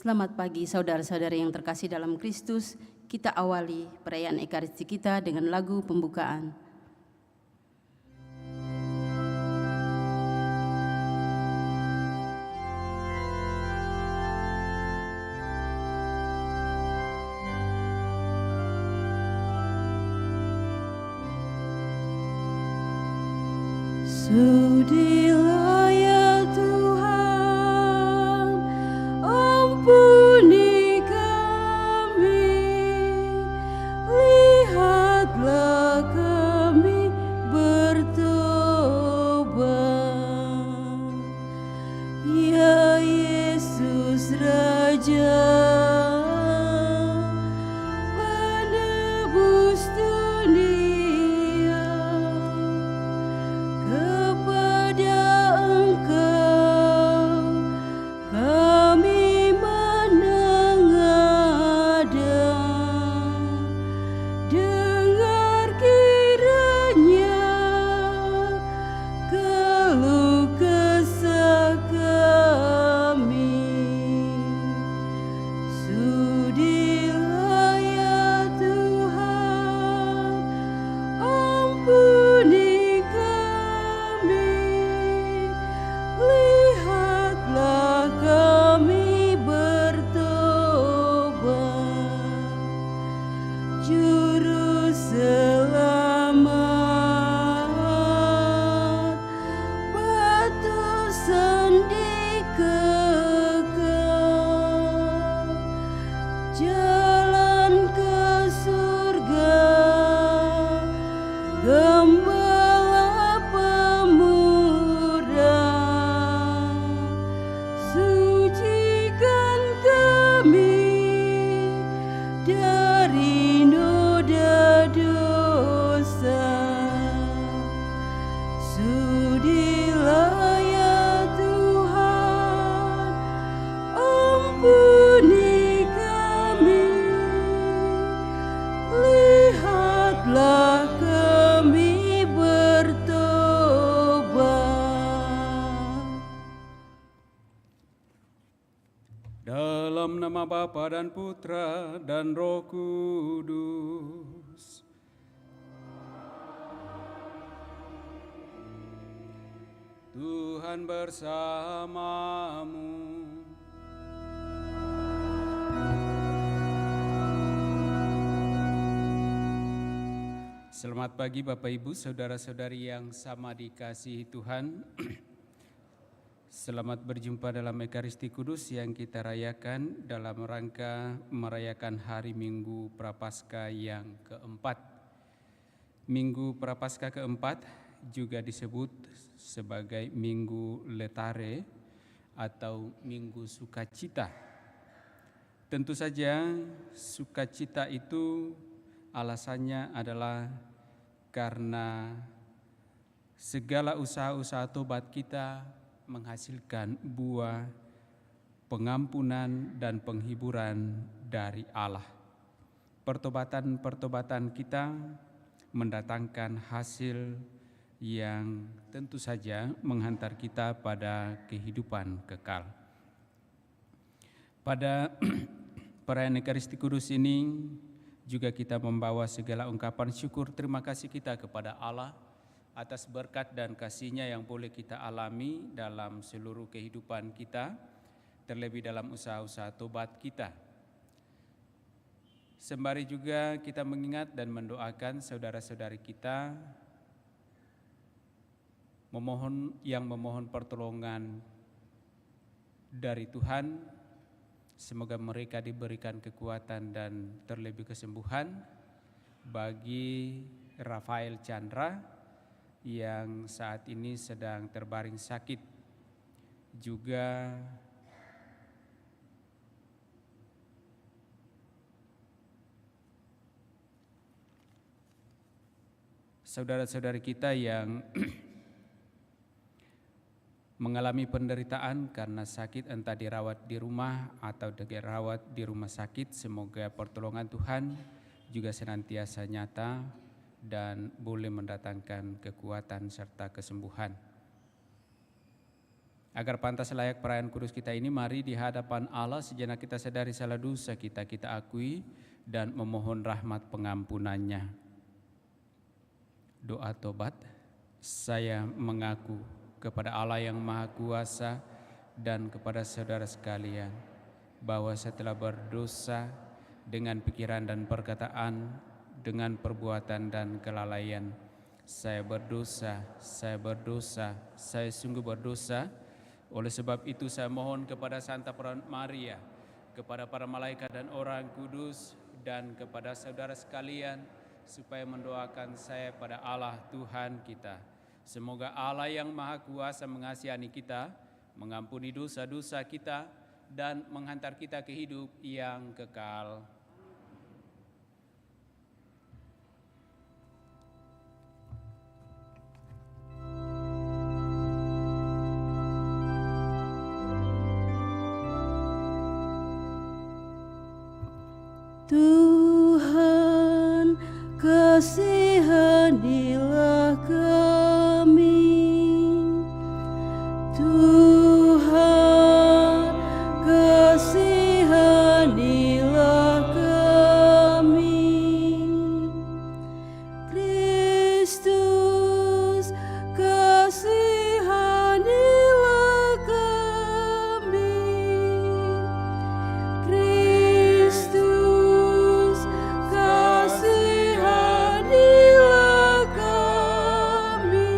Selamat pagi saudara-saudari yang terkasih dalam Kristus. Kita awali perayaan Ekaristi kita dengan lagu pembukaan. Sudilah ya Tuhan, ampuni kami, lihatlah kami bertobat. Ya Yesus Raja, penebus dunia, kepada Engkau kami menengadah. Dengar kiranya keluh kesah kami. Sudilah ya Tuhan, ampuni kami, lihatlah kami bertobat. Juru selamat, batu sandi kekal, jalan ke surga, Gembala pemurah. Sucikan kami dari noda dosa. Sudilah ya Tuhan, ampuni kami, lihatlah kami bertobat. Dalam nama Bapa dan Putra dan Roh Kudus. Tuhan bersamamu. Selamat pagi Bapak Ibu, saudara-saudari yang sama dikasihi Tuhan. Selamat berjumpa dalam Ekaristi Kudus yang kita rayakan dalam rangka merayakan hari Minggu Prapaskah yang keempat. Minggu Prapaskah keempat juga disebut sebagai Minggu Letare atau Minggu Sukacita. Tentu saja sukacita itu alasannya adalah karena segala usaha-usaha tobat kita menghasilkan buah pengampunan dan penghiburan dari Allah. Pertobatan-pertobatan kita mendatangkan hasil yang tentu saja menghantar kita pada kehidupan kekal. Pada perayaan Ekaristi Kudus ini juga kita membawa segala ungkapan syukur terima kasih kita kepada Allah atas berkat dan kasih-Nya yang boleh kita alami dalam seluruh kehidupan kita, terlebih dalam usaha-usaha tobat kita. Sembari juga kita mengingat dan mendoakan saudara-saudari kita memohon pertolongan dari Tuhan, semoga mereka diberikan kekuatan dan terlebih kesembuhan. Bagi Rafael Chandra yang saat ini sedang terbaring sakit, juga saudara-saudari kita yang mengalami penderitaan karena sakit, entah dirawat di rumah atau dirawat di rumah sakit, semoga pertolongan Tuhan juga senantiasa nyata dan boleh mendatangkan kekuatan serta kesembuhan. Agar pantas layak perayaan kudus kita ini, mari di hadapan Allah sejenak kita sadari salah dosa kita akui dan memohon rahmat pengampunannya. Doa tobat. Saya mengaku kepada Allah yang Maha Kuasa dan kepada saudara sekalian bahwa saya telah berdosa dengan pikiran dan perkataan, dengan perbuatan dan kelalaian. Saya berdosa, saya sungguh berdosa. Oleh sebab itu saya mohon kepada Santa Peranut Maria, kepada para malaikat dan orang kudus, dan kepada saudara sekalian, supaya mendoakan saya pada Allah Tuhan kita. Semoga Allah yang Maha Kuasa mengasihani kita, mengampuni dosa-dosa kita, dan menghantar kita ke hidup yang kekal. Tuhan, kasihanilah kami. Tuhan, kasihanilah kami. Kristus, kasihanilah kami. Kristus, kasihanilah kami.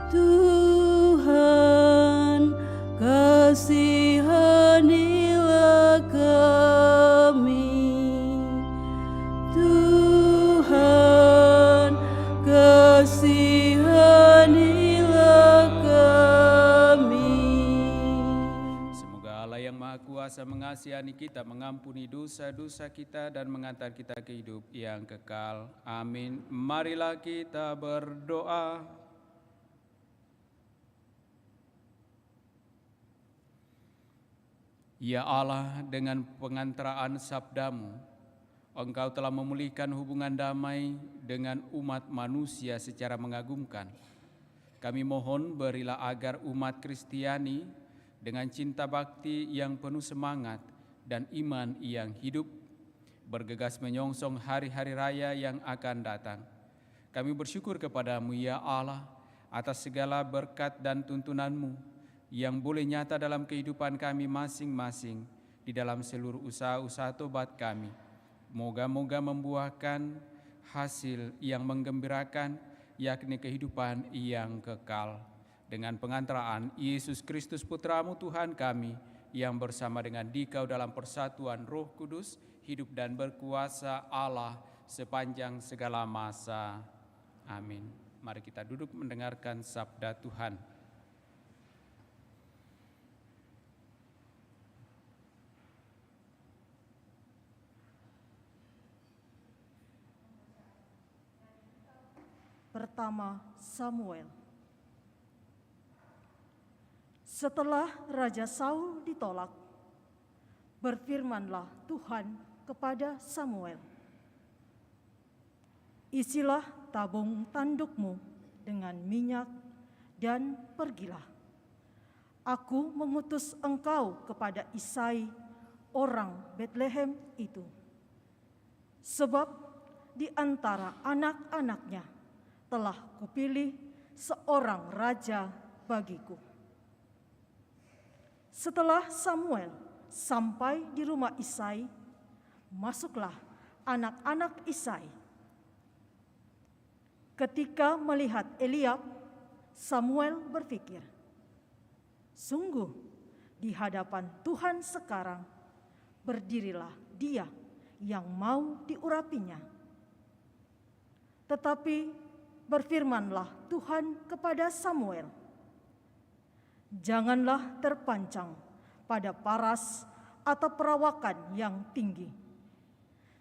Tuhan, kasihanilah kami. Tuhan, kasihanilah kami. Semoga Allah yang Maha Kuasa mengasihani kita, mengampuni dosa-dosa kita, dan mengantar kita ke hidup yang kekal. Amin. Marilah kita berdoa. Ya Allah, dengan pengantaraan sabdamu, Engkau telah memulihkan hubungan damai dengan umat manusia secara mengagumkan. Kami mohon berilah agar umat Kristiani dengan cinta bakti yang penuh semangat dan iman yang hidup, bergegas menyongsong hari-hari raya yang akan datang. Kami bersyukur kepadamu ya Allah atas segala berkat dan tuntunanmu yang boleh nyata dalam kehidupan kami masing-masing di dalam seluruh usaha-usaha tobat kami. Moga-moga membuahkan hasil yang menggembirakan, yakni kehidupan yang kekal. Dengan pengantaraan Yesus Kristus Putramu Tuhan kami, yang bersama dengan Dikau dalam persatuan Roh Kudus, hidup dan berkuasa Allah sepanjang segala masa. Amin. Mari kita duduk mendengarkan sabda Tuhan. Pertama Samuel. Setelah Raja Saul ditolak, berfirmanlah Tuhan kepada Samuel, isilah tabung tandukmu dengan minyak dan pergilah. Aku mengutus engkau kepada Isai, orang Betlehem itu. Sebab di antara anak-anaknya telah kupilih seorang raja bagiku. Setelah Samuel sampai di rumah Isai, masuklah anak-anak Isai. Ketika melihat Eliab, Samuel berpikir, sungguh di hadapan Tuhan sekarang berdirilah dia yang mau diurapinya. Tetapi berfirmanlah Tuhan kepada Samuel, janganlah terpancang pada paras atau perawakan yang tinggi,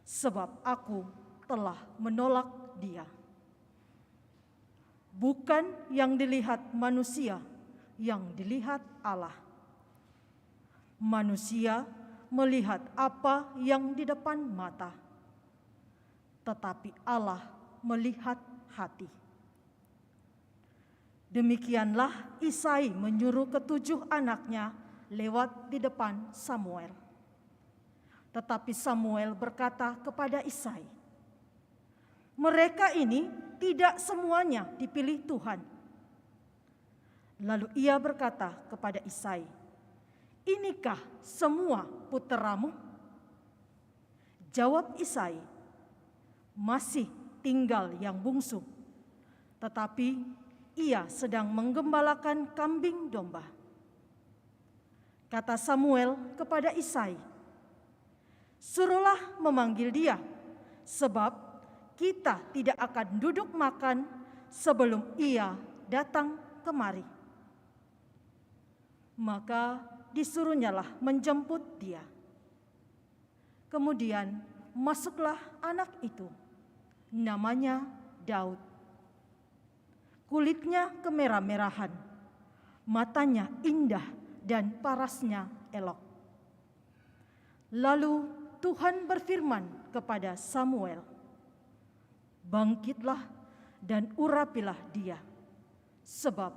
sebab aku telah menolak dia. Bukan yang dilihat manusia, yang dilihat Allah. Manusia melihat apa yang di depan mata, tetapi Allah melihat hati. Demikianlah Isai menyuruh ketujuh anaknya lewat di depan Samuel. Tetapi Samuel berkata kepada Isai, "Mereka ini tidak semuanya dipilih Tuhan." Lalu ia berkata kepada Isai, "Inikah semua puteramu?" Jawab Isai, "Masih tinggal yang bungsu, tetapi ia sedang menggembalakan kambing domba." Kata Samuel kepada Isai, "Suruhlah memanggil dia, sebab kita tidak akan duduk makan sebelum ia datang kemari." Maka disuruhnyalah menjemput dia. Kemudian masuklah anak itu, namanya Daud. Kulitnya kemerah-merahan, matanya indah dan parasnya elok. Lalu Tuhan berfirman kepada Samuel, "Bangkitlah dan urapilah dia, sebab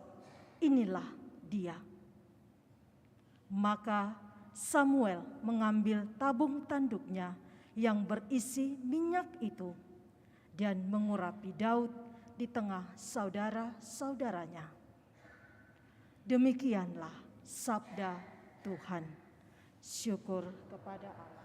inilah dia." Maka Samuel mengambil tabung tanduknya yang berisi minyak itu dan mengurapi Daud di tengah saudara-saudaranya. Demikianlah sabda Tuhan. Syukur kepada Allah.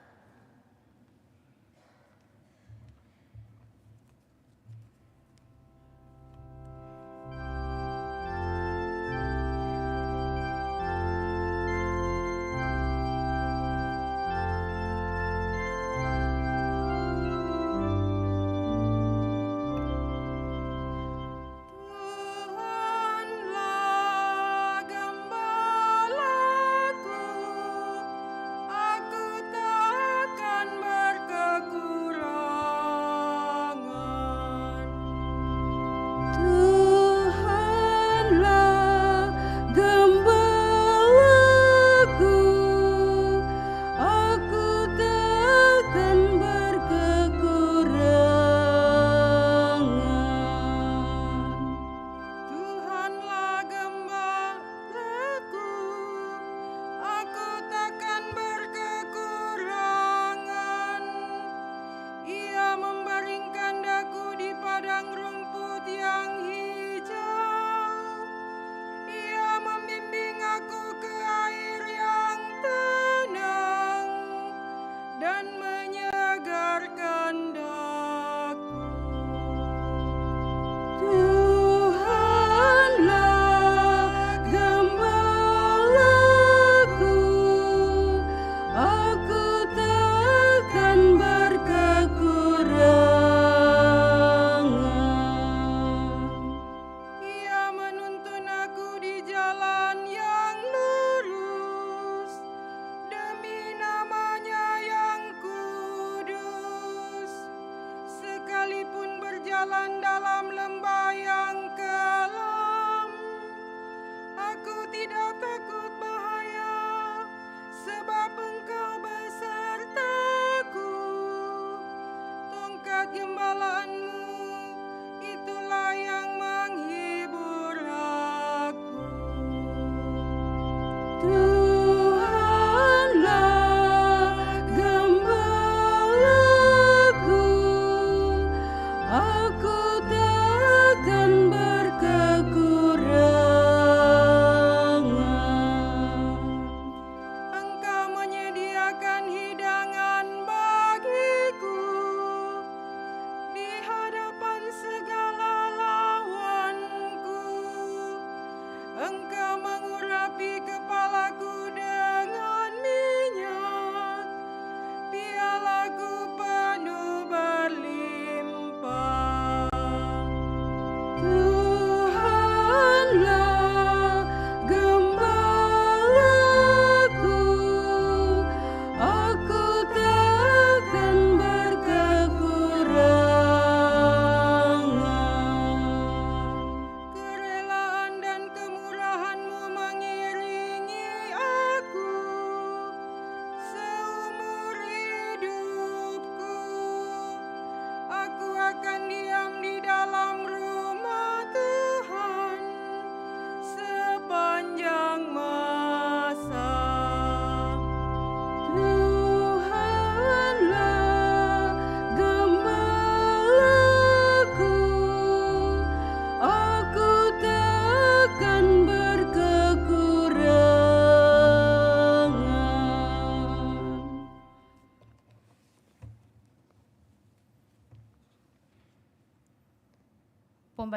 Tuhanlah gembalaku, aku tak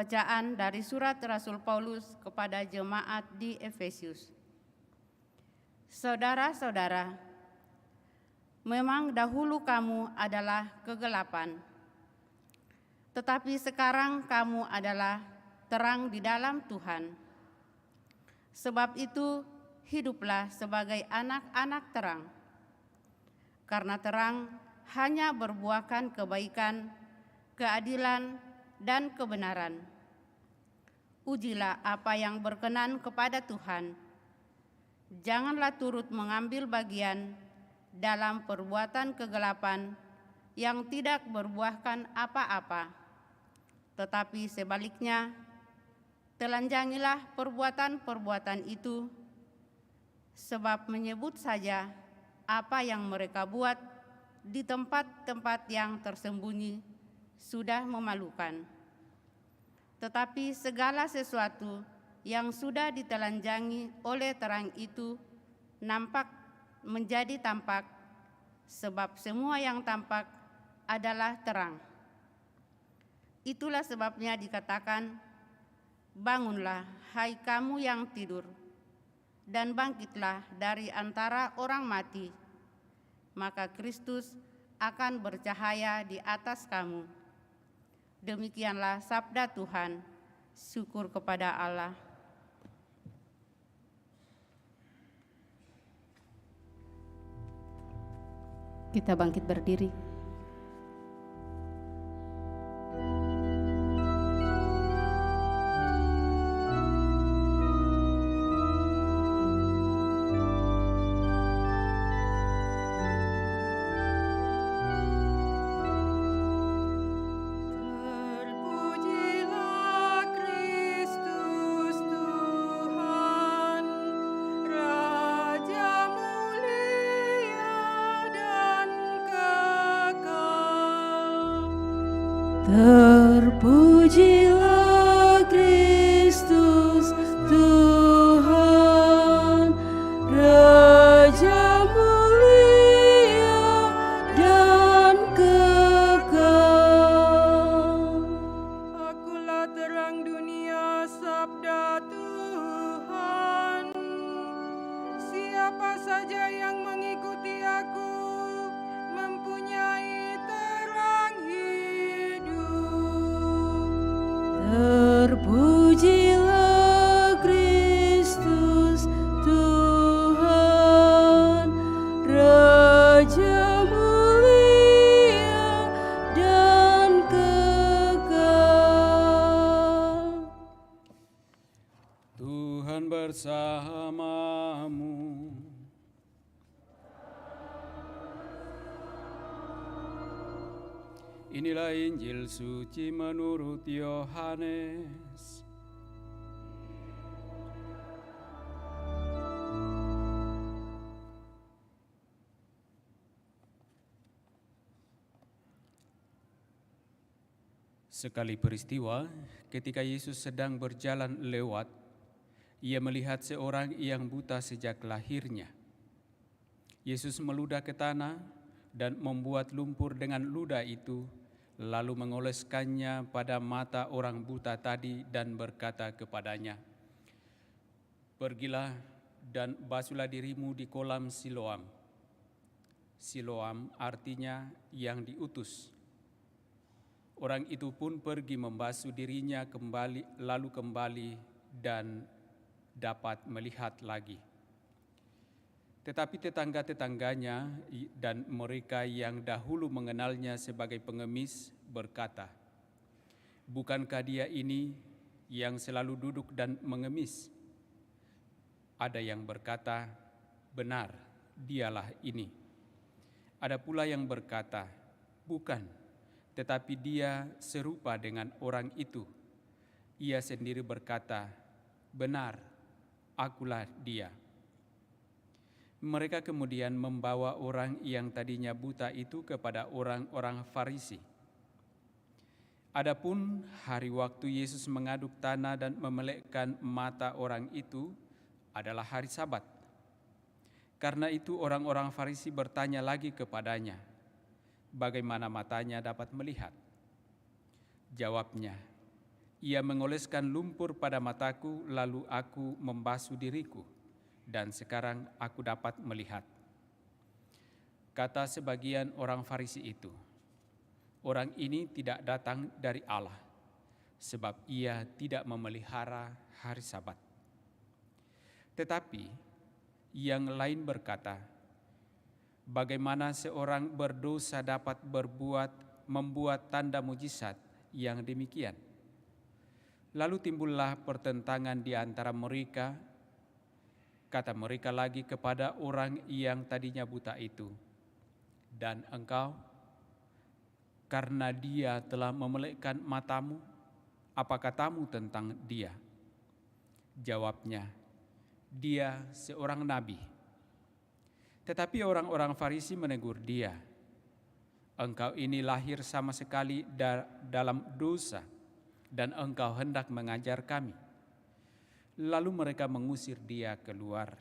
Pembacaan dari surat Rasul Paulus kepada jemaat di Efesus. Saudara-saudara, memang dahulu kamu adalah kegelapan, tetapi sekarang kamu adalah terang di dalam Tuhan. Sebab itu, hiduplah sebagai anak-anak terang, karena terang hanya berbuahkan kebaikan, keadilan, dan kebenaran. Ujilah apa yang berkenan kepada Tuhan. Janganlah turut mengambil bagian dalam perbuatan kegelapan yang tidak berbuahkan apa-apa, tetapi sebaliknya, telanjangilah perbuatan-perbuatan itu, sebab menyebut saja apa yang mereka buat di tempat-tempat yang tersembunyi sudah memalukan. Tetapi segala sesuatu yang sudah ditelanjangi oleh terang itu menjadi tampak, sebab semua yang tampak adalah terang. Itulah sebabnya dikatakan, bangunlah hai kamu yang tidur, dan bangkitlah dari antara orang mati, maka Kristus akan bercahaya di atas kamu. Demikianlah sabda Tuhan. Syukur kepada Allah. Kita bangkit berdiri. Terpujilah Kristus Tuhan, Raja mulia dan kekal. Akulah terang dunia, sabda Tuhan. Siapa saja yang mengikuti aku mempunyai terang hidup. Terpujilah Kristus Tuhan, Raja mulia dan kekal. Tuhan bersamamu. Inilah Injil suci menurut Yohanes. Sekali peristiwa, ketika Yesus sedang berjalan lewat, ia melihat seorang yang buta sejak lahirnya. Yesus meludah ke tanah dan membuat lumpur dengan ludah itu, lalu mengoleskannya pada mata orang buta tadi dan berkata kepadanya, "Pergilah dan basuhlah dirimu di kolam Siloam." Siloam artinya yang diutus. Orang itu pun pergi membasuh dirinya lalu kembali dan dapat melihat lagi. Tetapi tetangga-tetangganya dan mereka yang dahulu mengenalnya sebagai pengemis berkata, "Bukankah dia ini yang selalu duduk dan mengemis?" Ada yang berkata, "Benar, dialah ini." Ada pula yang berkata, "Bukan, tetapi dia serupa dengan orang itu." Ia sendiri berkata, "Benar, akulah dia." Mereka kemudian membawa orang yang tadinya buta itu kepada orang-orang Farisi. Adapun hari waktu Yesus mengaduk tanah dan memelekkan mata orang itu adalah hari Sabat. Karena itu orang-orang Farisi bertanya lagi kepadanya, bagaimana matanya dapat melihat? Jawabnya, Ia mengoleskan lumpur pada mataku, lalu aku membasuh diriku, dan sekarang aku dapat melihat. Kata sebagian orang Farisi itu, orang ini tidak datang dari Allah, sebab ia tidak memelihara hari Sabat. Tetapi yang lain berkata, bagaimana seorang berdosa dapat membuat tanda mujizat yang demikian? Lalu timbullah pertentangan di antara mereka. Kata mereka lagi kepada orang yang tadinya buta itu, dan engkau, karena dia telah memelekkan matamu, apa katamu tentang dia? Jawabnya, dia seorang nabi. Tetapi orang-orang Farisi menegur dia, engkau ini lahir sama sekali dalam dosa, dan engkau hendak mengajar kami. Lalu mereka mengusir dia keluar.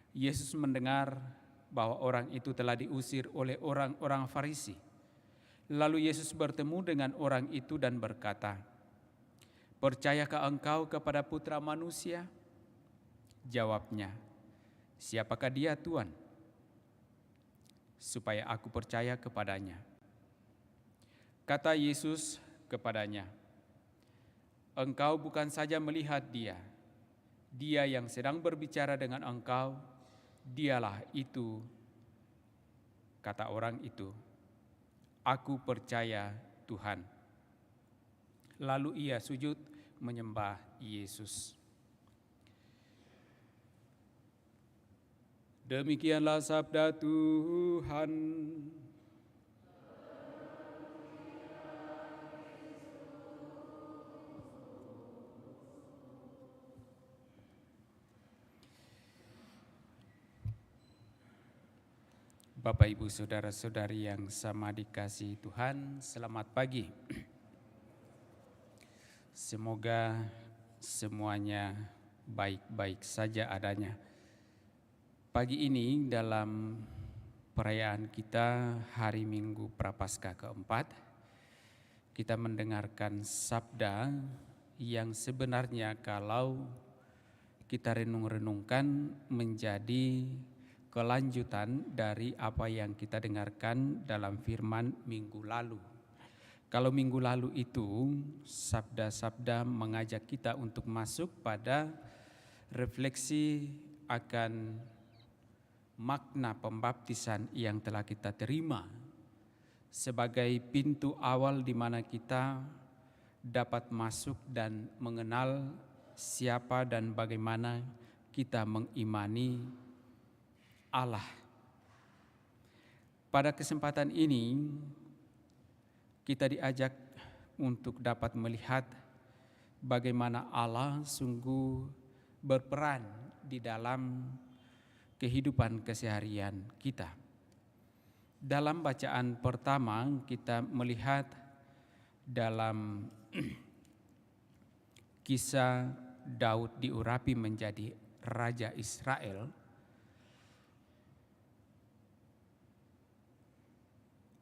Yesus mendengar bahwa orang itu telah diusir oleh orang-orang Farisi. Lalu Yesus bertemu dengan orang itu dan berkata, percayakah engkau kepada Putra Manusia? Jawabnya, siapakah dia, Tuhan? Supaya aku percaya kepadanya. Kata Yesus kepadanya, engkau bukan saja melihat dia yang sedang berbicara dengan engkau, dialah itu. Kata orang itu, aku percaya Tuhan. Lalu ia sujud menyembah Yesus. Demikianlah sabda Tuhan. Bapak, Ibu, Saudara-saudari yang sama dikasihi Tuhan, selamat pagi. Semoga semuanya baik-baik saja adanya. Pagi ini dalam perayaan kita hari Minggu Prapaskah keempat, kita mendengarkan sabda yang sebenarnya kalau kita renung-renungkan menjadi kelanjutan dari apa yang kita dengarkan dalam firman minggu lalu. Kalau minggu lalu itu sabda-sabda mengajak kita untuk masuk pada refleksi akan makna pembaptisan yang telah kita terima sebagai pintu awal di mana kita dapat masuk dan mengenal siapa dan bagaimana kita mengimani Allah. Pada kesempatan ini kita diajak untuk dapat melihat bagaimana Allah sungguh berperan di dalam kehidupan keseharian kita. Dalam bacaan pertama kita melihat dalam kisah Daud diurapi menjadi Raja Israel.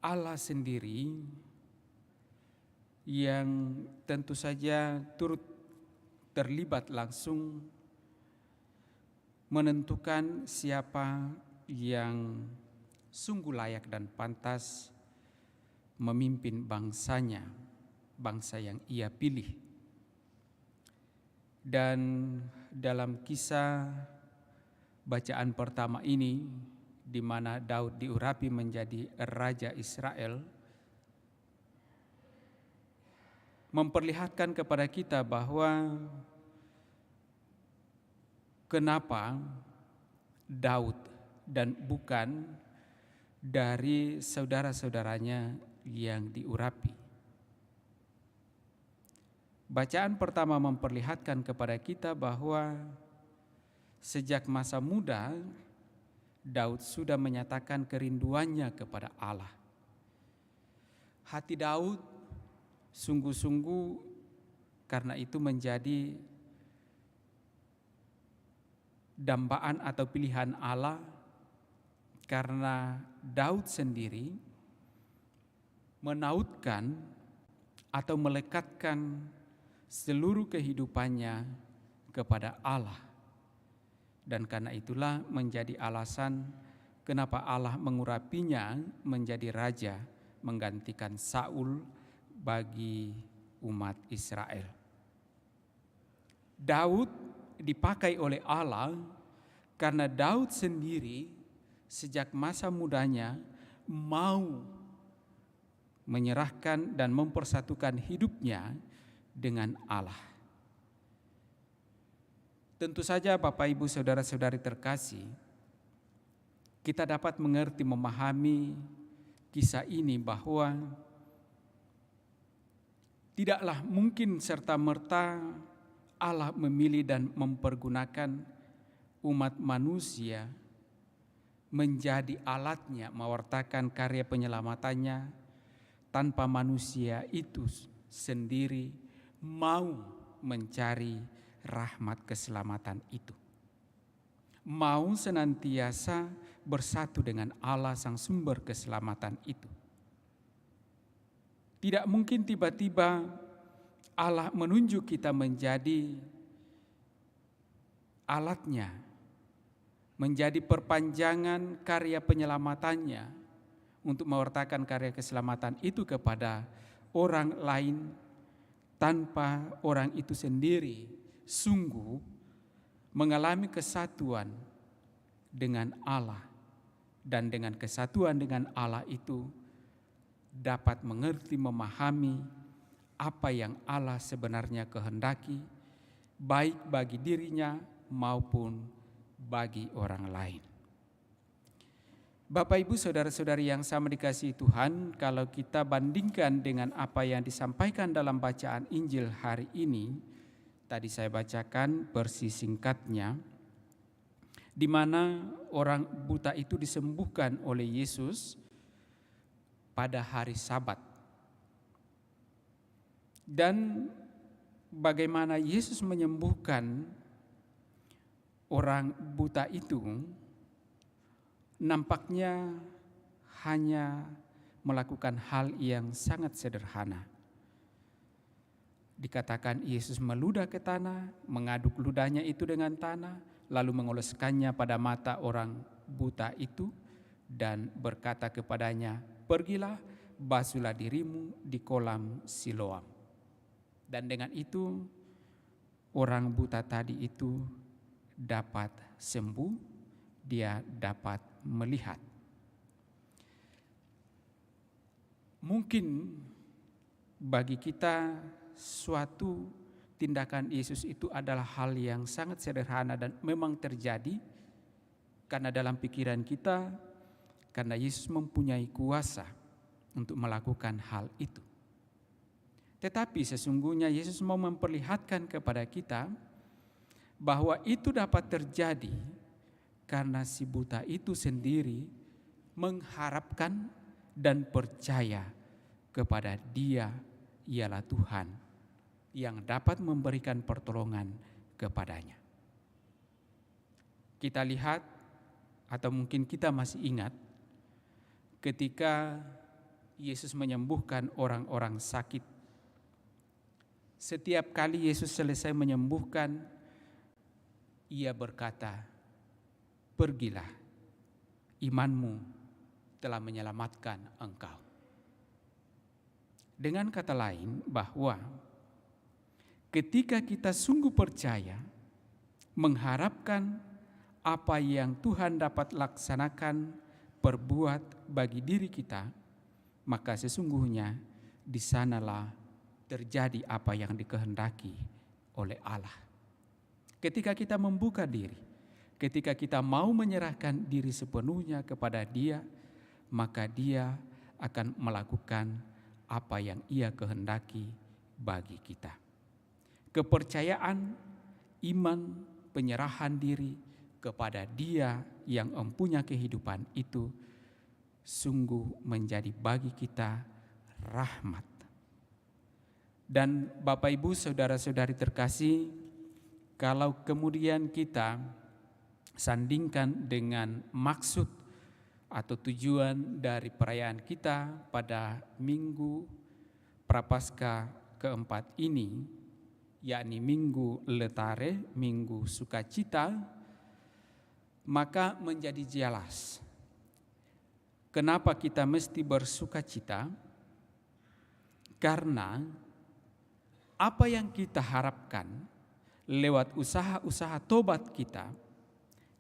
Allah sendiri yang tentu saja turut terlibat langsung menentukan siapa yang sungguh layak dan pantas memimpin bangsanya, bangsa yang ia pilih. Dan dalam kisah bacaan pertama ini, di mana Daud diurapi menjadi Raja Israel, memperlihatkan kepada kita bahwa kenapa Daud dan bukan dari saudara-saudaranya yang diurapi. Bacaan pertama memperlihatkan kepada kita bahwa sejak masa muda Daud sudah menyatakan kerinduannya kepada Allah. Hati Daud sungguh-sungguh karena itu menjadi dambaan atau pilihan Allah, karena Daud sendiri menautkan atau melekatkan seluruh kehidupannya kepada Allah. Dan karena itulah menjadi alasan kenapa Allah mengurapinya menjadi raja menggantikan Saul bagi umat Israel. Daud dipakai oleh Allah karena Daud sendiri sejak masa mudanya mau menyerahkan dan mempersatukan hidupnya dengan Allah. Tentu saja Bapak Ibu Saudara-saudari terkasih, kita dapat mengerti, memahami kisah ini bahwa tidaklah mungkin serta-merta Allah memilih dan mempergunakan umat manusia menjadi alatnya mewartakan karya penyelamatannya tanpa manusia itu sendiri mau mencari rahmat keselamatan itu. Mau senantiasa bersatu dengan Allah sang sumber keselamatan itu. Tidak mungkin tiba-tiba Allah menunjuk kita menjadi alatnya, menjadi perpanjangan karya penyelamatannya untuk mewartakan karya keselamatan itu kepada orang lain tanpa orang itu sendiri sungguh mengalami kesatuan dengan Allah, dan dengan kesatuan dengan Allah itu dapat mengerti, memahami apa yang Allah sebenarnya kehendaki, baik bagi dirinya maupun bagi orang lain. Bapak Ibu Saudara-saudari yang sama dikasihi Tuhan, kalau kita bandingkan dengan apa yang disampaikan dalam bacaan Injil hari ini, tadi saya bacakan versi singkatnya, di mana orang buta itu disembuhkan oleh Yesus pada hari Sabat. Dan bagaimana Yesus menyembuhkan orang buta itu nampaknya hanya melakukan hal yang sangat sederhana. Dikatakan Yesus meludah ke tanah, mengaduk ludahnya itu dengan tanah, lalu mengoleskannya pada mata orang buta itu dan berkata kepadanya, "Pergilah, basuhlah dirimu di kolam Siloam." Dan dengan itu orang buta tadi itu dapat sembuh, dia dapat melihat. Mungkin bagi kita suatu tindakan Yesus itu adalah hal yang sangat sederhana dan memang terjadi karena dalam pikiran kita, karena Yesus mempunyai kuasa untuk melakukan hal itu. Tetapi sesungguhnya Yesus mau memperlihatkan kepada kita bahwa itu dapat terjadi karena si buta itu sendiri mengharapkan dan percaya kepada Dia ialah Tuhan yang dapat memberikan pertolongan kepadanya. Kita lihat atau mungkin kita masih ingat ketika Yesus menyembuhkan orang-orang sakit. Setiap kali Yesus selesai menyembuhkan, Ia berkata, "Pergilah, imanmu telah menyelamatkan engkau." Dengan kata lain bahwa ketika kita sungguh percaya, mengharapkan apa yang Tuhan dapat laksanakan, perbuat bagi diri kita, maka sesungguhnya di sanalah terjadi apa yang dikehendaki oleh Allah. Ketika kita membuka diri, ketika kita mau menyerahkan diri sepenuhnya kepada Dia, maka Dia akan melakukan apa yang Ia kehendaki bagi kita. Kepercayaan, iman, penyerahan diri kepada Dia yang mempunyai kehidupan itu sungguh menjadi bagi kita rahmat. Dan Bapak Ibu Saudara-saudari terkasih, kalau kemudian kita sandingkan dengan maksud atau tujuan dari perayaan kita pada Minggu Prapaskah keempat ini, yakni Minggu Letare, Minggu Sukacita, maka menjadi jelas kenapa kita mesti bersukacita, karena apa yang kita harapkan lewat usaha-usaha tobat kita,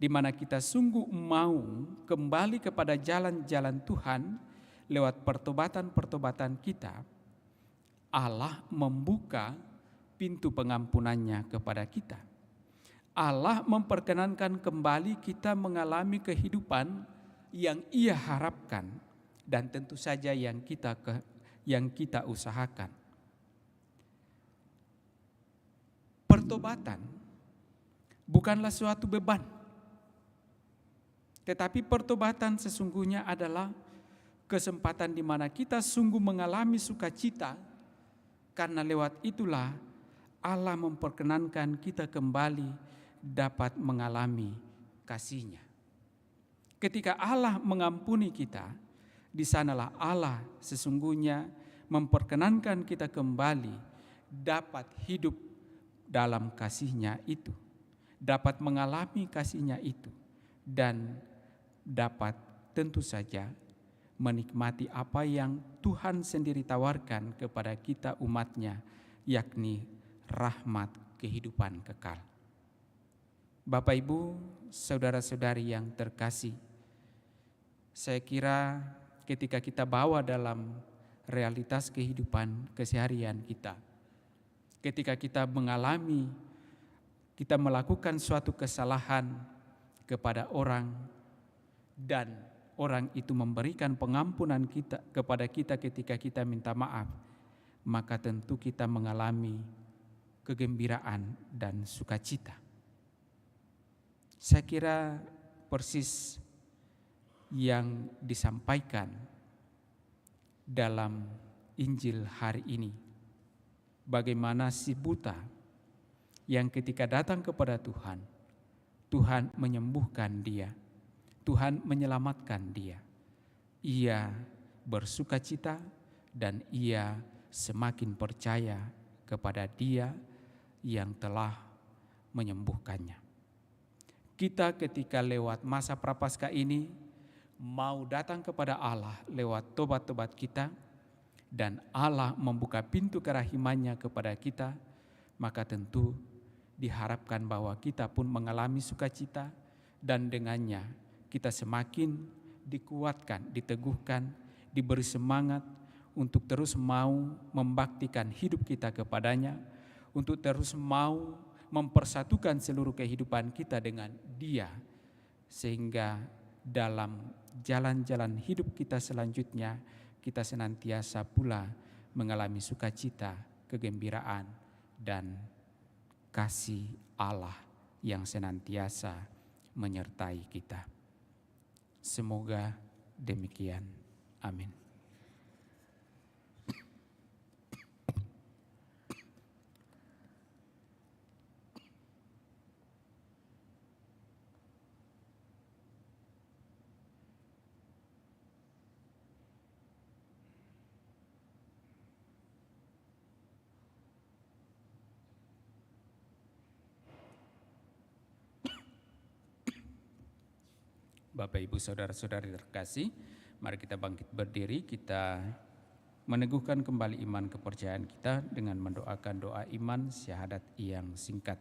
di mana kita sungguh mau kembali kepada jalan-jalan Tuhan lewat pertobatan-pertobatan kita, Allah membuka pintu pengampunannya kepada kita. Allah memperkenankan kembali kita mengalami kehidupan yang Ia harapkan dan tentu saja yang kita usahakan. Pertobatan bukanlah suatu beban, tetapi pertobatan sesungguhnya adalah kesempatan di mana kita sungguh mengalami sukacita, karena lewat itulah Allah memperkenankan kita kembali dapat mengalami kasih-Nya. Ketika Allah mengampuni kita, di sanalah Allah sesungguhnya memperkenankan kita kembali dapat hidup dalam kasih-Nya itu, dapat mengalami kasih-Nya itu, dan dapat tentu saja menikmati apa yang Tuhan sendiri tawarkan kepada kita umat-Nya, yakni rahmat kehidupan kekal. Bapak, Ibu, saudara-saudari yang terkasih, saya kira ketika kita bawa dalam realitas kehidupan keseharian kita, ketika kita melakukan suatu kesalahan kepada orang dan orang itu memberikan pengampunan kita kepada kita ketika kita minta maaf, maka tentu kita mengalami kegembiraan dan sukacita. Saya kira persis yang disampaikan dalam Injil hari ini, bagaimana si buta yang ketika datang kepada Tuhan, Tuhan menyembuhkan dia, Tuhan menyelamatkan dia. Ia bersukacita dan ia semakin percaya kepada Dia yang telah menyembuhkannya. Kita ketika lewat masa Prapaskah ini mau datang kepada Allah lewat tobat-tobat kita, dan Allah membuka pintu kerahiman-Nya kepada kita, maka tentu diharapkan bahwa kita pun mengalami sukacita, dan dengannya kita semakin dikuatkan, diteguhkan, diberi semangat untuk terus mau membaktikan hidup kita kepadanya, untuk terus mau mempersatukan seluruh kehidupan kita dengan Dia, sehingga dalam jalan-jalan hidup kita selanjutnya kita senantiasa pula mengalami sukacita, kegembiraan, dan kasih Allah yang senantiasa menyertai kita. Semoga demikian. Amin. Bapak, Ibu, saudara-saudari terkasih, mari kita bangkit berdiri, kita meneguhkan kembali iman kepercayaan kita dengan mendoakan doa iman syahadat yang singkat.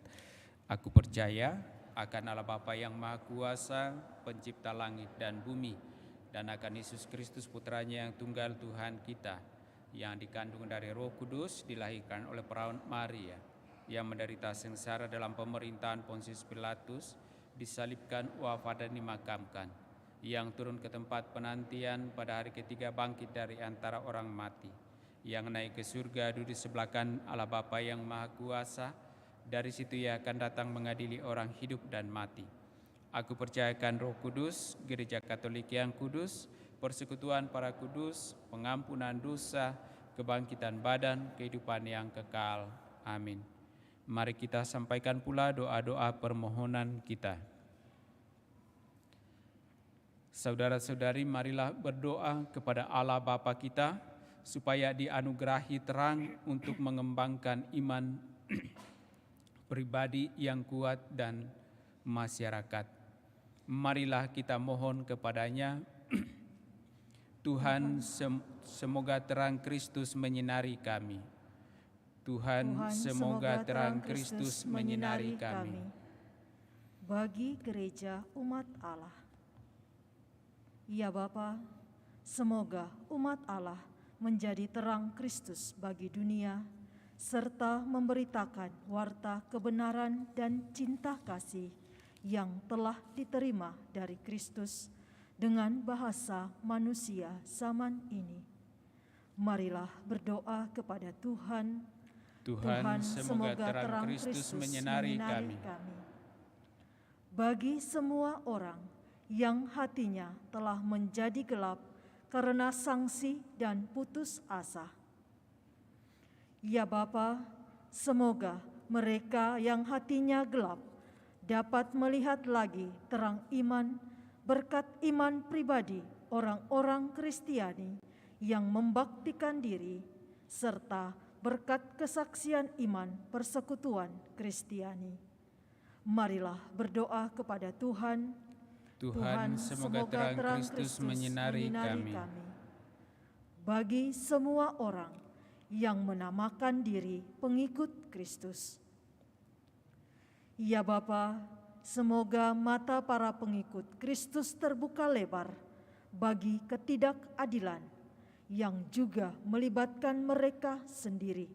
Aku percaya akan Allah Bapa yang Maha Kuasa, pencipta langit dan bumi, dan akan Yesus Kristus Putranya yang tunggal Tuhan kita, yang dikandung dari Roh Kudus, dilahirkan oleh perawan Maria, yang menderita sengsara dalam pemerintahan Pontius Pilatus, disalibkan, wafat dan dimakamkan, yang turun ke tempat penantian, pada hari ketiga bangkit dari antara orang mati, yang naik ke surga, duduk di sebelah kanan Allah Bapa yang Maha Kuasa, dari situ Ia akan datang mengadili orang hidup dan mati. Aku percayakan Roh Kudus, Gereja Katolik yang kudus, persekutuan para kudus, pengampunan dosa, kebangkitan badan, kehidupan yang kekal. Amin. Mari kita sampaikan pula doa-doa permohonan kita. Saudara-saudari, marilah berdoa kepada Allah Bapa kita supaya dianugerahi terang untuk mengembangkan iman pribadi yang kuat, dan masyarakat. Marilah kita mohon kepadanya. Tuhan, semoga terang Kristus menyinari kami. Tuhan, semoga terang Kristus menyinari kami. Bagi gereja umat Allah. Ya Bapa, semoga umat Allah menjadi terang Kristus bagi dunia, serta memberitakan warta kebenaran dan cinta kasih yang telah diterima dari Kristus dengan bahasa manusia zaman ini. Marilah berdoa kepada Tuhan. Tuhan, semoga terang Kristus menyinari kami. Bagi semua orang yang hatinya telah menjadi gelap karena sangsi dan putus asa. Ya Bapa, semoga mereka yang hatinya gelap dapat melihat lagi terang iman berkat iman pribadi orang-orang Kristiani yang membaktikan diri, serta berkat kesaksian iman persekutuan Kristiani. Marilah berdoa kepada Tuhan. Tuhan, semoga terang Kristus menyinari kami. Bagi semua orang yang menamakan diri pengikut Kristus. Ya Bapa, semoga mata para pengikut Kristus terbuka lebar bagi ketidakadilan yang juga melibatkan mereka sendiri.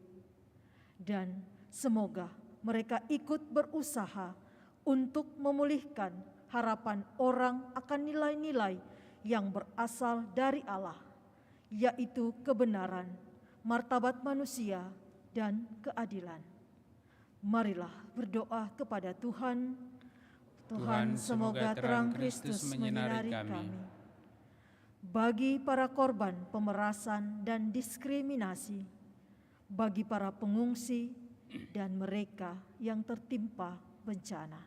Dan semoga mereka ikut berusaha untuk memulihkan harapan orang akan nilai-nilai yang berasal dari Allah, yaitu kebenaran, martabat manusia, dan keadilan. Marilah berdoa kepada Tuhan. Tuhan, semoga terang Kristus menyinari kami. Bagi para korban pemerasan dan diskriminasi, bagi para pengungsi dan mereka yang tertimpa bencana.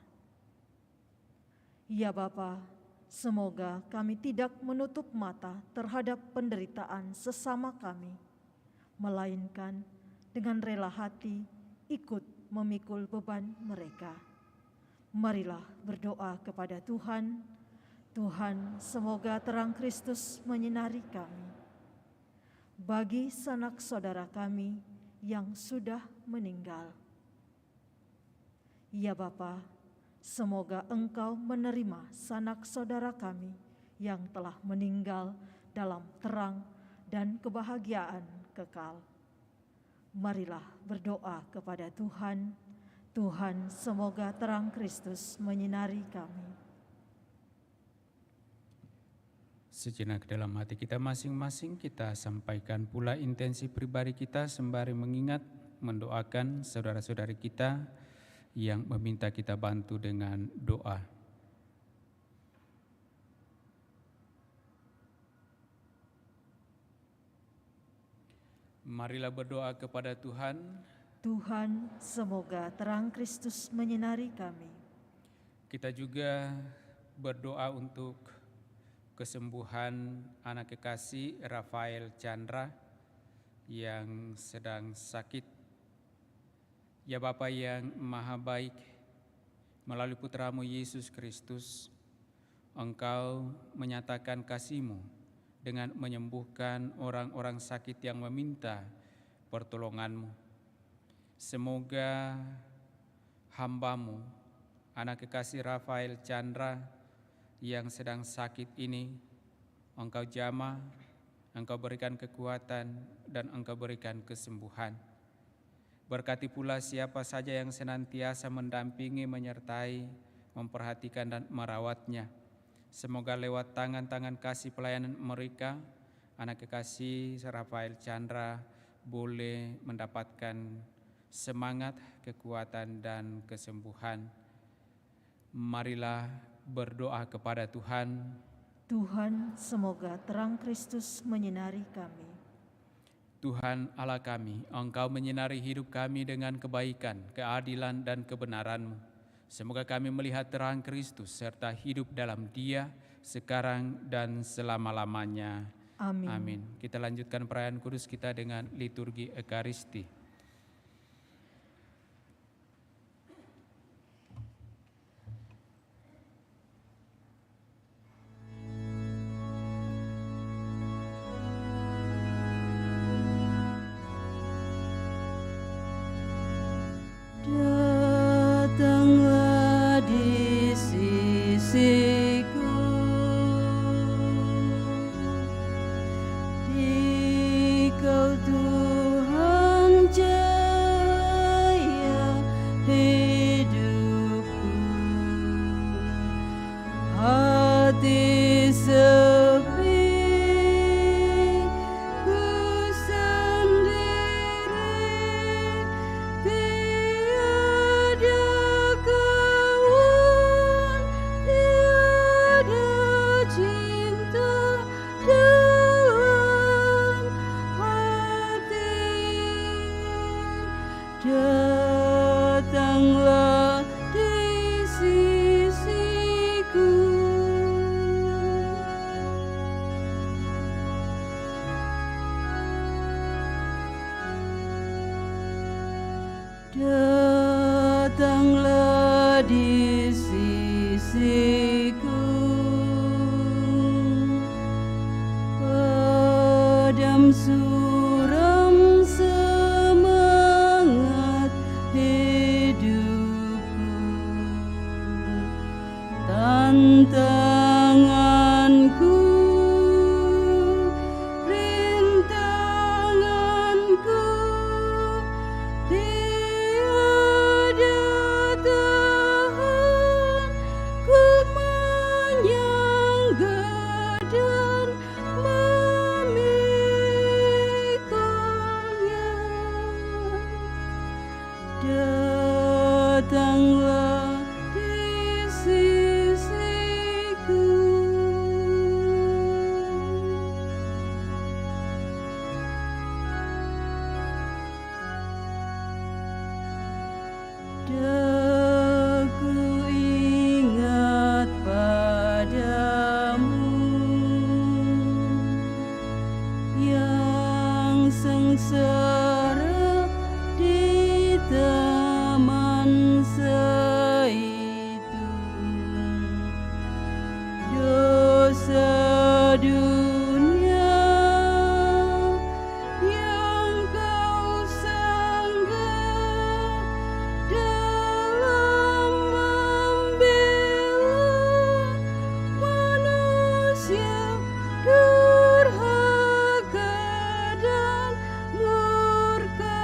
Ya Bapa, semoga kami tidak menutup mata terhadap penderitaan sesama kami, melainkan dengan rela hati ikut memikul beban mereka. Marilah berdoa kepada Tuhan. Tuhan, semoga terang Kristus menyinari kami. Bagi sanak saudara kami yang sudah meninggal. Ya Bapa, semoga Engkau menerima sanak saudara kami yang telah meninggal dalam terang dan kebahagiaan kekal. Marilah berdoa kepada Tuhan. Tuhan, semoga terang Kristus menyinari kami. Sejenak dalam hati kita masing-masing, kita sampaikan pula intensi pribadi kita sembari mengingat, mendoakan saudara-saudari kita yang meminta kita bantu dengan doa. Marilah berdoa kepada Tuhan. Tuhan, semoga terang Kristus menyinari kami. Kita juga berdoa untuk kesembuhan anak kekasih Rafael Chandra yang sedang sakit. Ya Bapa yang Maha Baik, melalui Putramu Yesus Kristus, Engkau menyatakan kasih-Mu dengan menyembuhkan orang-orang sakit yang meminta pertolongan-Mu. Semoga hamba-Mu, anak kekasih Rafael Chandra yang sedang sakit ini, Engkau jamah, Engkau berikan kekuatan, dan Engkau berikan kesembuhan. Berkati pula siapa saja yang senantiasa mendampingi, menyertai, memperhatikan dan merawatnya. Semoga lewat tangan-tangan kasih pelayanan mereka, anak kekasih Rafael Chandra boleh mendapatkan semangat, kekuatan, dan kesembuhan. Marilah berdoa kepada Tuhan. Tuhan, semoga terang Kristus menyinari kami. Tuhan Allah kami, Engkau menyinari hidup kami dengan kebaikan, keadilan, dan kebenaran-Mu. Semoga kami melihat terang Kristus serta hidup dalam Dia sekarang dan selama-lamanya. Amin. Amin. Kita lanjutkan perayaan kudus kita dengan liturgi Ekaristi. datanglah di sisiku. Aku ingat padamu yang sengsara di taman zaitun. Dosa dunia yang kau sanggah dalam membela manusia durhaka dan murka.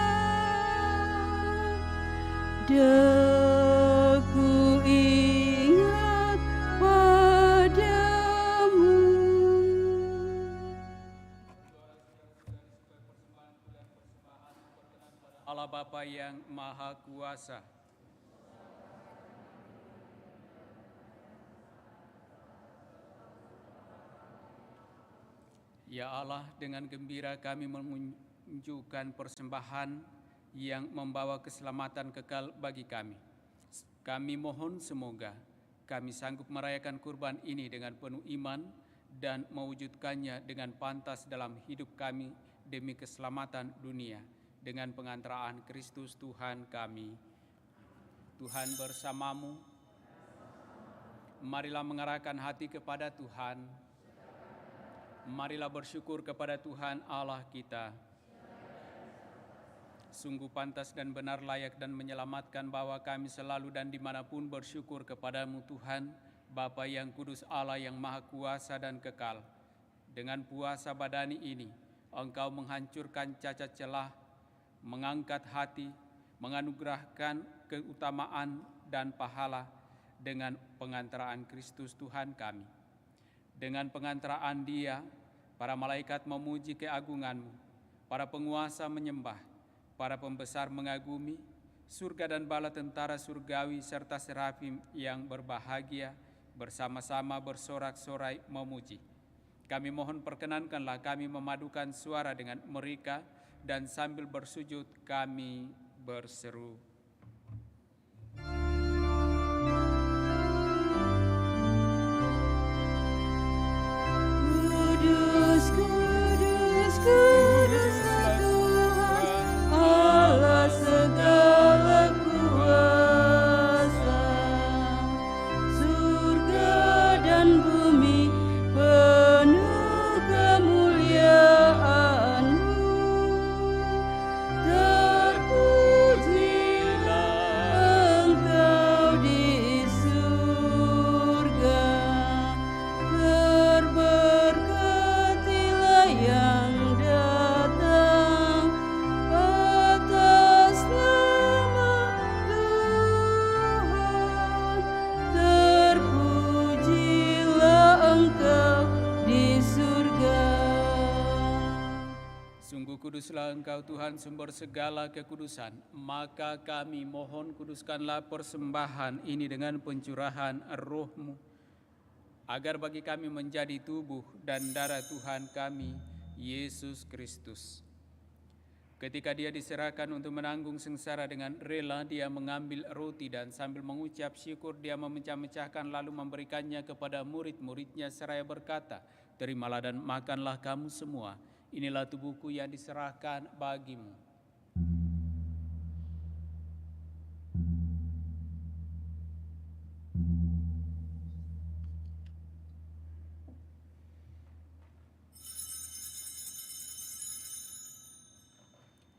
Aku ingat padamu. Allah Bapa yang Maha Kuasa, Ya Allah, dengan gembira kami menunjukkan persembahan yang membawa keselamatan kekal bagi kami. Kami mohon semoga kami sanggup merayakan kurban ini dengan penuh iman dan mewujudkannya dengan pantas dalam hidup kami demi keselamatan dunia dengan pengantaraan Kristus Tuhan kami. Tuhan bersamamu. Marilah mengarahkan hati kepada Tuhan. Marilah bersyukur kepada Tuhan Allah kita. Sungguh pantas dan benar, layak dan menyelamatkan bahwa kami selalu dan dimanapun bersyukur kepadamu Tuhan, Bapa yang kudus, Allah yang maha kuasa dan kekal. Dengan puasa badani ini, Engkau menghancurkan cacat celah, mengangkat hati, menganugerahkan keutamaan dan pahala dengan pengantaraan Kristus Tuhan kami. Dengan pengantaraan Dia, para malaikat memuji keagungan-Mu, para penguasa menyembah, para pembesar mengagumi, surga dan bala tentara surgawi serta serafim yang berbahagia bersama-sama bersorak-sorai memuji. Kami mohon perkenankanlah kami memadukan suara dengan mereka dan sambil bersujud kami berseru. Kudus, kudus, kuduslah Tuhan, Allah segala kuasa. Surga dan bumi penuh kemuliaan-Mu. Terpujilah Engkau di surga. Terberkatilah yang datang atas nama Tuhan. Terpujilah Engkau di surga. Sungguh kuduslah Engkau Tuhan, sumber segala kekudusan. Maka kami mohon kuduskanlah persembahan ini dengan pencurahan Roh-Mu, agar bagi kami menjadi tubuh dan darah Tuhan kami, Yesus Kristus. Ketika Dia diserahkan untuk menanggung sengsara dengan rela, Dia mengambil roti dan sambil mengucap syukur Dia memecah-mecahkan lalu memberikannya kepada murid-muridnya seraya berkata, "Terimalah dan makanlah kamu semua. Inilah tubuhku yang diserahkan bagimu."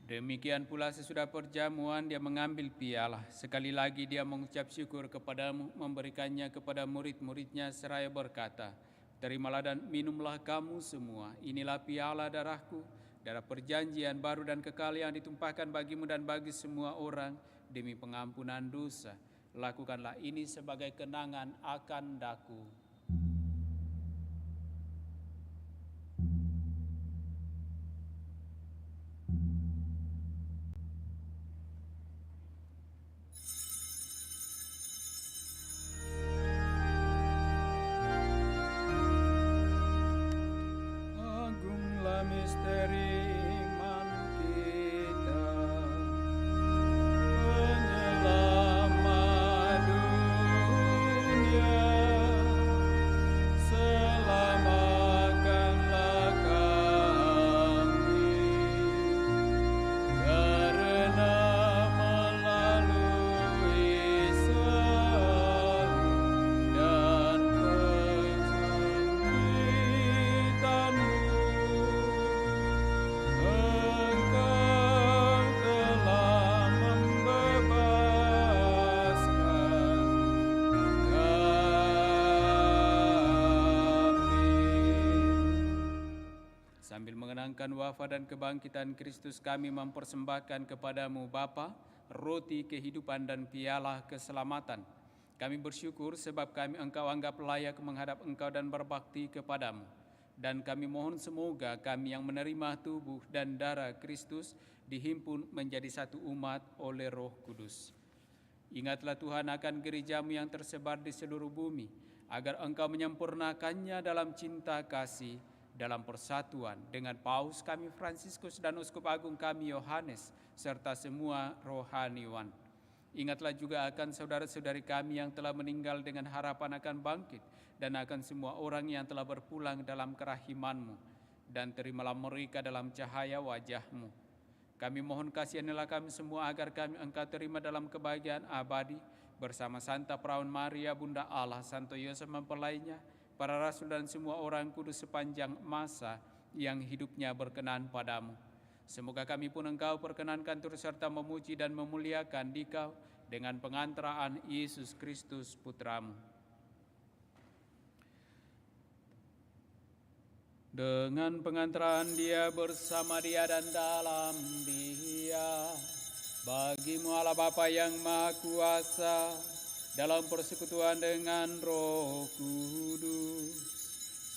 Demikian pula sesudah perjamuan Dia mengambil piala. Sekali lagi Dia mengucap syukur kepadamu, memberikannya kepada murid-muridnya seraya berkata, "Terimalah dan minumlah kamu semua. Inilah piala darahku, darah perjanjian baru dan kekal yang ditumpahkan bagimu dan bagi semua orang demi pengampunan dosa. Lakukanlah ini sebagai kenangan akan daku." Sambil mengenangkan wafat dan kebangkitan Kristus, kami mempersembahkan kepadamu Bapa, roti kehidupan dan piala keselamatan. Kami bersyukur sebab kami Engkau anggap layak menghadap Engkau dan berbakti kepadamu. Dan kami mohon semoga kami yang menerima tubuh dan darah Kristus dihimpun menjadi satu umat oleh Roh Kudus. Ingatlah Tuhan akan gerejamu yang tersebar di seluruh bumi, agar Engkau menyempurnakannya dalam cinta kasih, dalam persatuan dengan Paus kami Fransiskus dan Uskup Agung kami Yohanes, serta semua rohaniwan. Ingatlah juga akan saudara-saudari kami yang telah meninggal dengan harapan akan bangkit, dan akan semua orang yang telah berpulang dalam kerahiman-Mu, dan terimalah mereka dalam cahaya wajah-Mu. Kami mohon kasihanilah kami semua agar kami Engkau terima dalam kebahagiaan abadi, bersama Santa Perawan Maria, Bunda Allah, Santo Yosef mempelainya, para rasul dan semua orang kudus sepanjang masa yang hidupnya berkenan padamu. Semoga kami pun Engkau perkenankan turut serta memuji dan memuliakan Dikau dengan pengantaraan Yesus Kristus Putramu. Dengan pengantaraan Dia, bersama Dia dan dalam Dia, bagimu Allah Bapa yang Maha Kuasa, dalam persekutuan dengan Roh Kudus,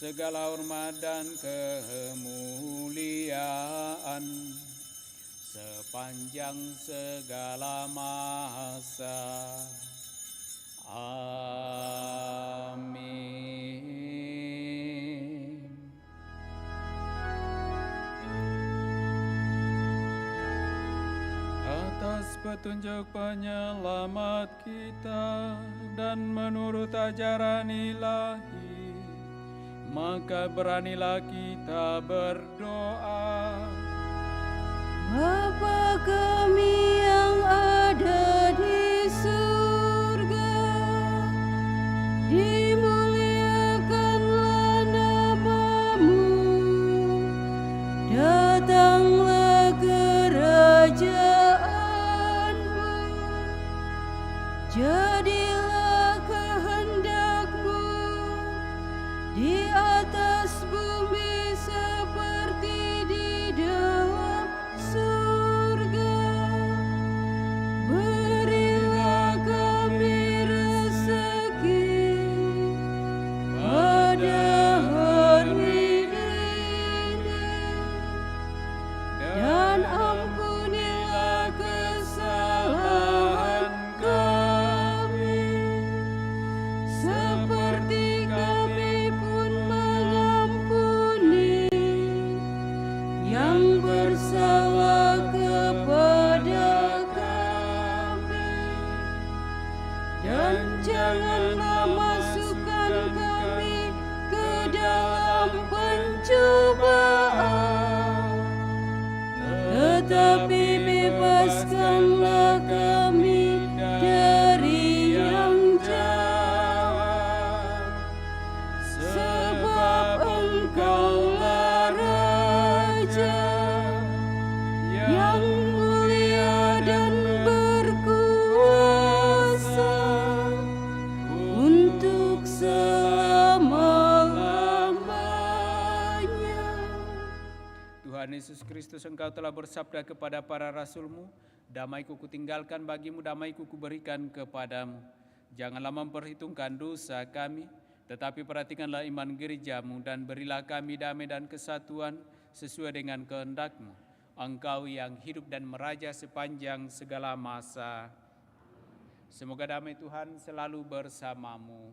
segala hormat dan kemuliaan sepanjang segala masa. Amin. Atas petunjuk penyelamat kita dan menurut ajaran ilahi, maka beranilah kita berdoa. Bapa kami yang ada di surga, dimuliakanlah nama-Mu, datanglah kerajaan-Mu, jadilah kehendak-Mu di atas bumi seperti di dalam surga. Berilah kami rezeki pada hari ini, dan ampunilah kesalahan kami, seperti kami pun mengampuni yang bersalah kepada kami. Dan janganlah masukkan kami ke dalam pencobaan, tetapi bebaskanlah kami dari yang jahat. Sebab Engkaulah Raja yang mulia dan berkuasa untuk selama-lamanya. Tuhan Yesus Kristus, Engkau telah bersabda kepada para rasul-Mu, damai-Ku kutinggalkan bagimu, damai-Ku kuberikan kepadamu. Janganlah memperhitungkan dosa kami, tetapi perhatikanlah iman gereja-Mu, dan berilah kami damai dan kesatuan sesuai dengan kehendak-Mu. Engkau yang hidup dan meraja sepanjang segala masa. Semoga damai Tuhan selalu bersamamu.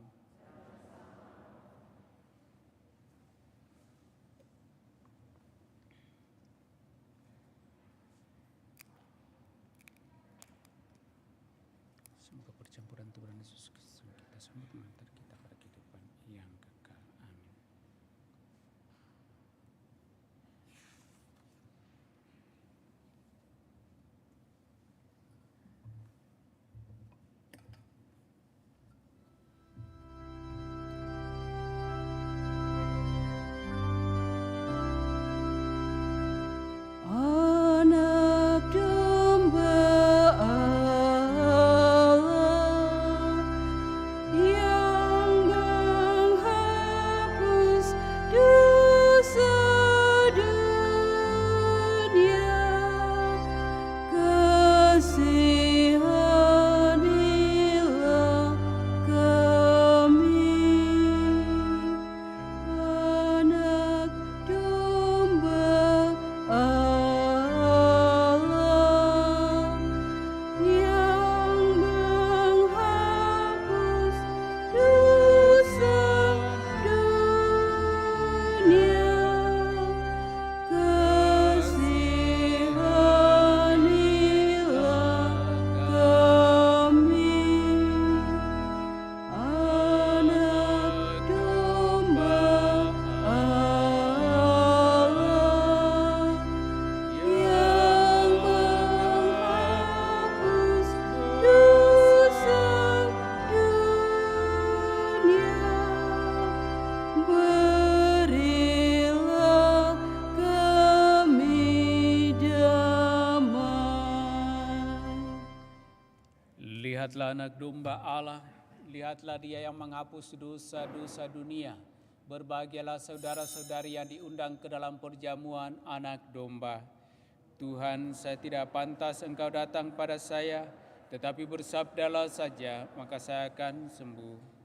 Semoga percampuran Tuhan Yesus Kristus kita sambut mengantar kita pada kehidupan yang kekal. Amin. Anak domba Allah yang Lihatlah anak domba Allah, lihatlah dia yang menghapus dosa-dosa dunia. Berbahagialah saudara-saudari yang diundang ke dalam perjamuan anak domba. Tuhan, saya tidak pantas Engkau datang pada saya, tetapi bersabdalah saja, maka saya akan sembuh.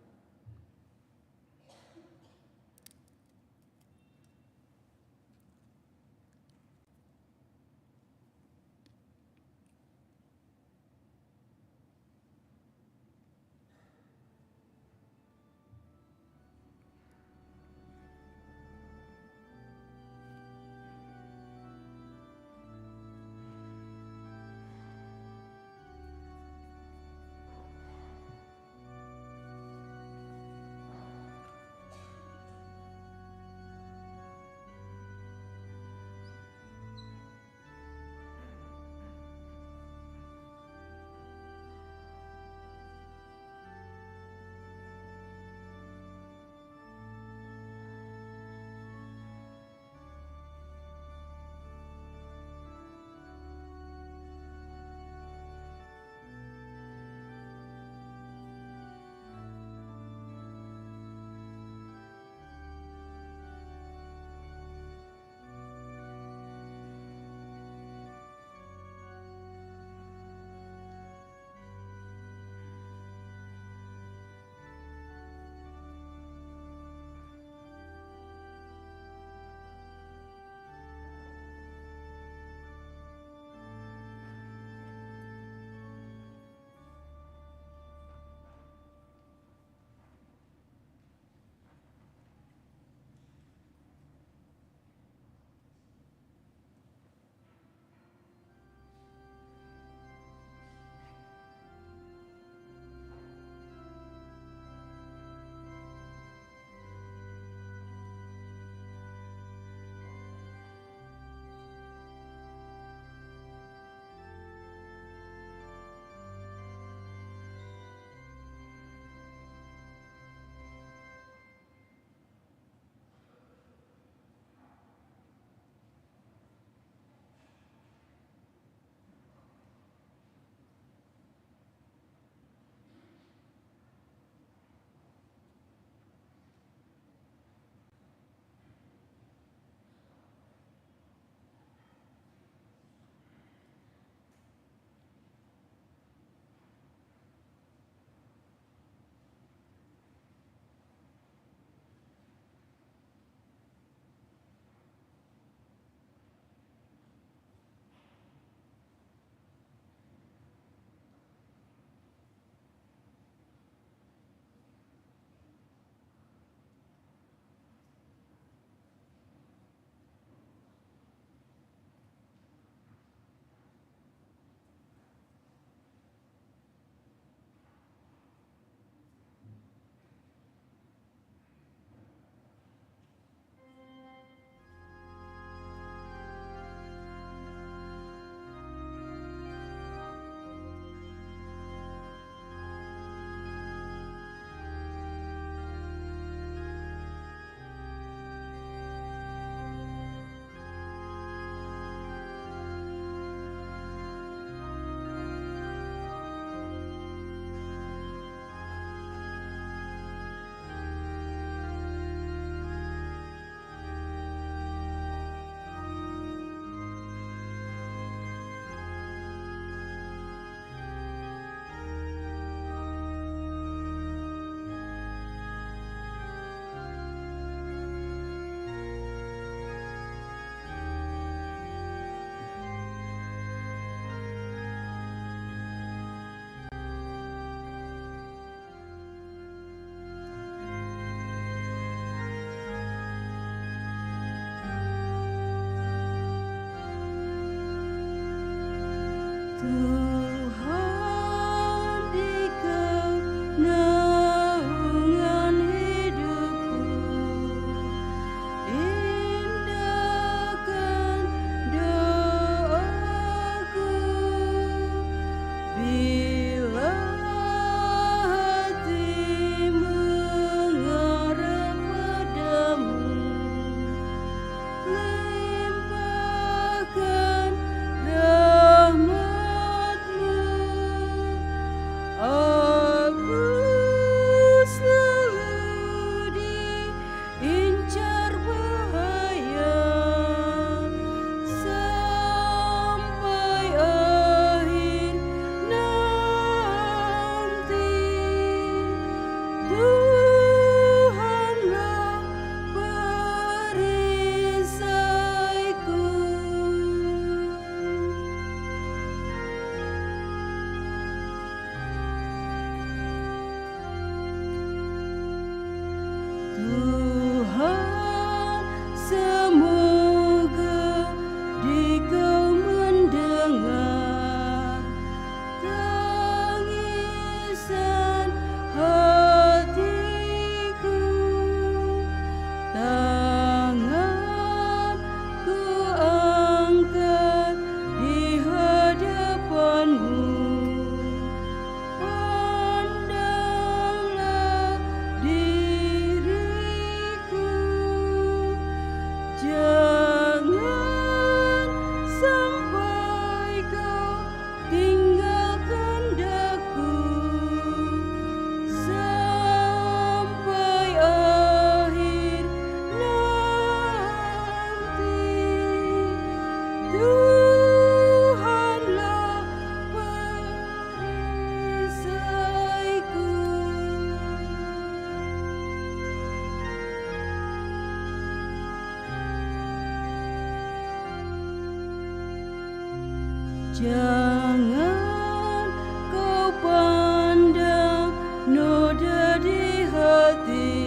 Jangan kau pandang noda di hati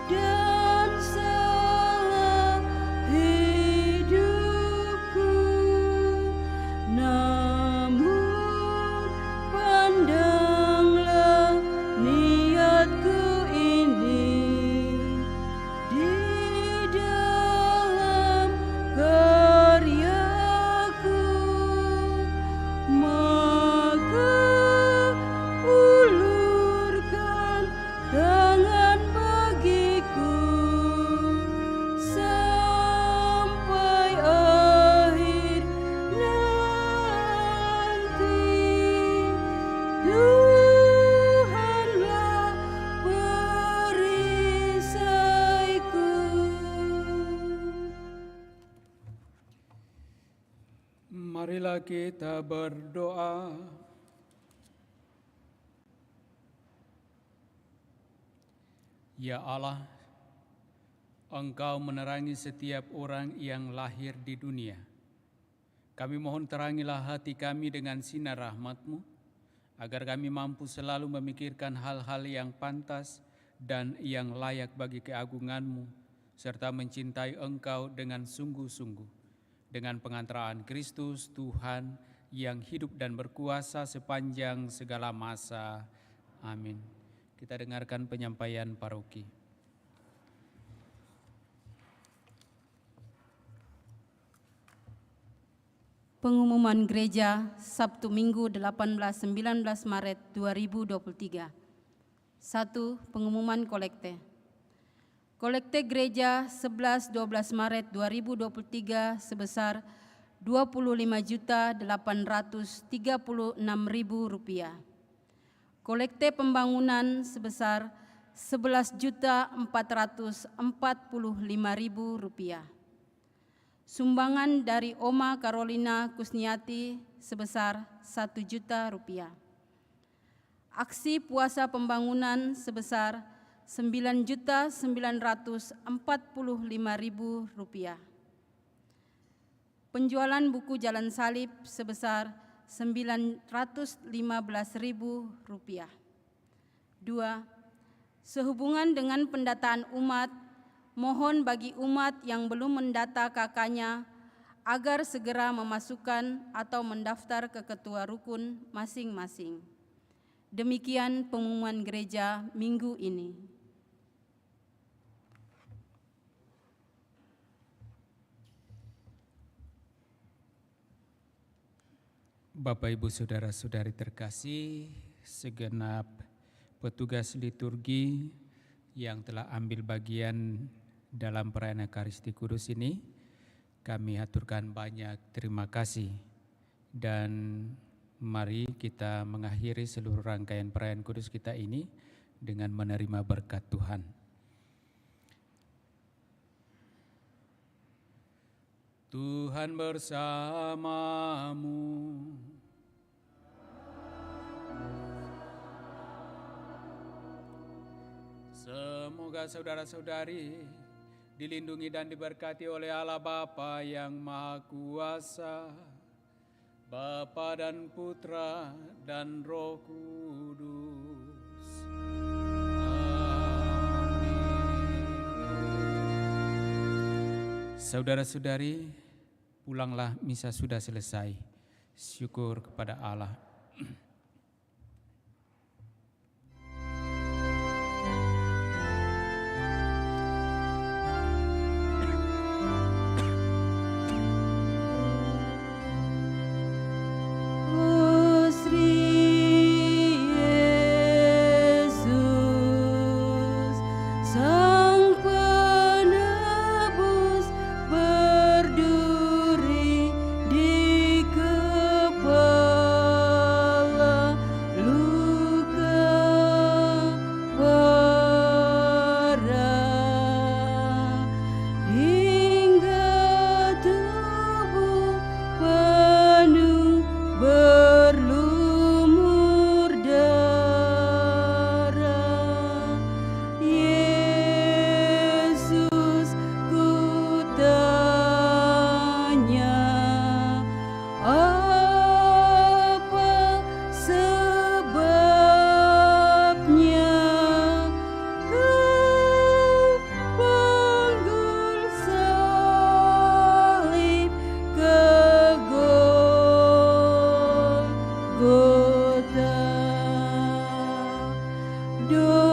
dan salah hidupku, namun pandanglah niatku ini di dalam karyaku, maka ulurkan tangan bagiku sampai akhir nanti. Tuhanlah perisaiku. Marilah kita berdoa. Ya Allah, Engkau menerangi setiap orang yang lahir di dunia. Kami mohon terangilah hati kami dengan sinar rahmat-Mu, agar kami mampu selalu memikirkan hal-hal yang pantas dan yang layak bagi keagungan-Mu, serta mencintai Engkau dengan sungguh-sungguh. Dengan pengantaraan Kristus Tuhan yang hidup dan berkuasa sepanjang segala masa. Amin. Kita dengarkan penyampaian paroki. Pengumuman gereja Sabtu Minggu 18-19 Maret 2023. 1. Pengumuman kolekte. Kolekte gereja 11-12 Maret 2023 sebesar Rp25.836.000. Kolekte pembangunan sebesar Rp11.445.000. Sumbangan dari Oma Carolina Kusniati sebesar Rp1 juta. Aksi puasa pembangunan sebesar Rp9.945.000. Penjualan buku Jalan Salib sebesar Rp915.000. 2. Sehubungan dengan pendataan umat, mohon bagi umat yang belum mendata kakaknya agar segera memasukkan atau mendaftar ke ketua rukun masing-masing. Demikian pengumuman gereja minggu ini. Bapak, Ibu, Saudara-saudari terkasih, segenap petugas liturgi yang telah ambil bagian dalam perayaan Ekaristi Kudus ini, kami haturkan banyak terima kasih. Dan mari kita mengakhiri seluruh rangkaian perayaan kudus kita ini dengan menerima berkat Tuhan. Tuhan bersamamu. Semoga saudara-saudari dilindungi dan diberkati oleh Allah Bapa yang Maha Kuasa, Bapa dan Putra dan Roh Kudus. Amin. Saudara-saudari, pulanglah, misa sudah selesai. Syukur kepada Allah. Berduri di kepala doa